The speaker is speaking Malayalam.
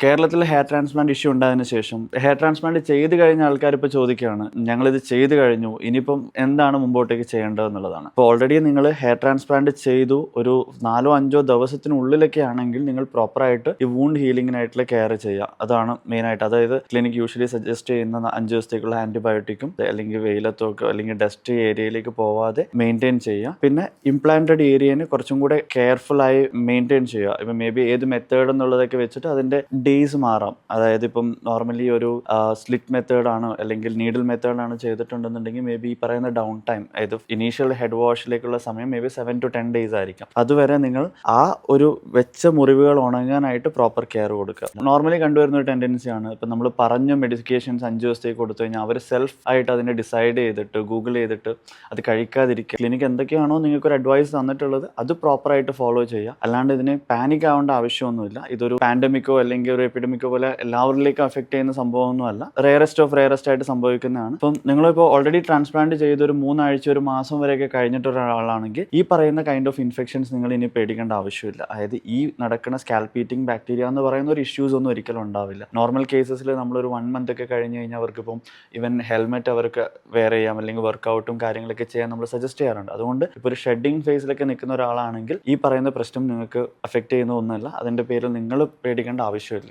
കേരളത്തിൽ ഹെയർ ട്രാൻസ്പ്ലാന്റ് ഇഷ്യൂ ഉണ്ടായതിനു ശേഷം ഹെയർ ട്രാൻസ്പ്ലാന്റ് ചെയ്ത് കഴിഞ്ഞ ആൾക്കാർ ഇപ്പോൾ ചോദിക്കുകയാണ്, ഞങ്ങളിത് ചെയ്ത് കഴിഞ്ഞു, ഇനിയിപ്പം എന്താണ് മുമ്പോട്ടേക്ക് ചെയ്യേണ്ടതെന്നുള്ളതാണ്. അപ്പോൾ ഓൾറെഡി നിങ്ങൾ ഹെയർ ട്രാൻസ്പ്ലാന്റ് ചെയ്തു ഒരു 4-5 ദിവസത്തിനുള്ളിലൊക്കെ ആണെങ്കിൽ നിങ്ങൾ പ്രോപ്പറായിട്ട് ഈ വൂണ്ട് ഹീലിങ്ങിനായിട്ടുള്ള കെയർ ചെയ്യുക. അതാണ് മെയിനായിട്ട്. അതായത് ക്ലിനിക് യൂഷ്വലി സജസ്റ്റ് ചെയ്യുന്ന 5 ദിവസത്തേക്കുള്ള ആൻറ്റിബയോട്ടിക്കും അല്ലെങ്കിൽ വെയിലത്തൊക്കെ അല്ലെങ്കിൽ ഡസ്റ്റ് ഏരിയയിലേക്ക് പോവാതെ മെയിൻറ്റെയിൻ ചെയ്യുക. പിന്നെ ഇംപ്ലാന്റഡ് ഏരിയനെ കുറച്ചും കൂടെ കെയർഫുൾ ആയി മെയിൻറ്റെയിൻ ചെയ്യുക. ഇപ്പം മേ ബി ഏത് മെത്തേഡ് എന്നുള്ളതൊക്കെ വെച്ചിട്ട് അതിൻ്റെ ഡേയ്സ് മാറാം. അതായത് ഇപ്പം നോർമലി ഒരു സ്ലിറ്റ് മെത്തേഡാണ് അല്ലെങ്കിൽ നീഡിൽ മെത്തേഡാണ് ചെയ്തിട്ടുണ്ടെന്നുണ്ടെങ്കിൽ മേ ബി ഈ പറയുന്ന ഡൗൺ ടൈം, അതായത് ഇനീഷ്യൽ ഹെഡ് വാഷിലേക്കുള്ള സമയം മേ ബി 7 to 10 days ആയിരിക്കാം. അതുവരെ നിങ്ങൾ ആ ഒരു വെച്ച മുറിവുകൾ ഉണങ്ങാനായിട്ട് പ്രോപ്പർ കെയർ കൊടുക്കുക. നോർമലി കണ്ടുവരുന്ന ഒരു ടെൻഡൻസിയാണ്, ഇപ്പം നമ്മൾ പറഞ്ഞ മെഡിക്കേഷൻസ് 5 ദിവസത്തേക്ക് കൊടുത്തു കഴിഞ്ഞാൽ അവർ സെൽഫ് ആയിട്ട് അതിനെ ഡിസൈഡ് ചെയ്തിട്ട് ഗൂഗിൾ ചെയ്തിട്ട് അത് കഴിക്കാതിരിക്കുക. ക്ലിനിക്ക് എന്തൊക്കെയാണോ നിങ്ങൾക്കൊരു അഡ്വൈസ് തന്നിട്ടുള്ളത് അത് പ്രോപ്പറായിട്ട് ഫോളോ ചെയ്യുക. അല്ലാണ്ട് ഇതിന് പാനിക് ആവേണ്ട ആവശ്യമൊന്നുമില്ല. ഇതൊരു പാൻഡമിക്കോ അല്ലെങ്കിൽ ഒരു എപ്പിഡമിക്കോ പോലെ എല്ലാവരിലേക്കും അഫക്റ്റ് ചെയ്യുന്ന സംഭവമൊന്നുമല്ല. റെയറസ്റ്റ് ഓഫ് റെയറസ്റ്റ് ആയിട്ട് സംഭവിക്കുന്നതാണ്. ഇപ്പം നിങ്ങളിപ്പോൾ ഓൾറെഡി ട്രാൻസ്പ്ലാന്റ് ചെയ്ത് ഒരു 3 ആഴ്ച ഒരു മാസം വരെയൊക്കെ കഴിഞ്ഞിട്ട് ഒരാളാണെങ്കിൽ ഈ പറയുന്ന കൈൻഡ് ഓഫ് ഇൻഫെക്ഷൻസ് നിങ്ങൾ ഇനി പേടിക്കേണ്ട ആവശ്യമില്ല. അതായത് ഈ നടക്കുന്ന സ്കാൽപ്പ് ഈറ്റിംഗ് ബാക്ടീരിയ എന്ന് പറയുന്ന ഒരു ഇഷ്യൂസ് ഒന്നും ഒരിക്കലും ഉണ്ടാവില്ല. നോർമൽ കേസസിൽ നമ്മളൊരു 1 month ഒക്കെ കഴിഞ്ഞ് കഴിഞ്ഞാൽ അവർക്കിപ്പം ഈവൻ ഹെൽമെറ്റ് അവർക്ക് വെയർ ചെയ്യാം അല്ലെങ്കിൽ വർക്കൗട്ടും കാര്യങ്ങളൊക്കെ ചെയ്യാൻ നമ്മൾ സജസ്റ്റ് ചെയ്യാറുണ്ട്. അതുകൊണ്ട് ഇപ്പോൾ ഒരു ഷെഡിങ് ഫേസിലൊക്കെ നിൽക്കുന്ന ഒരാളാണെങ്കിൽ ഈ പറയുന്ന പ്രശ്നം നിങ്ങൾക്ക് അഫക്റ്റ് ചെയ്യുന്ന ഒന്നുമല്ല. അതിൻ്റെ പേരിൽ നിങ്ങൾ പേടിക്കേണ്ട ആവശ്യമില്ല.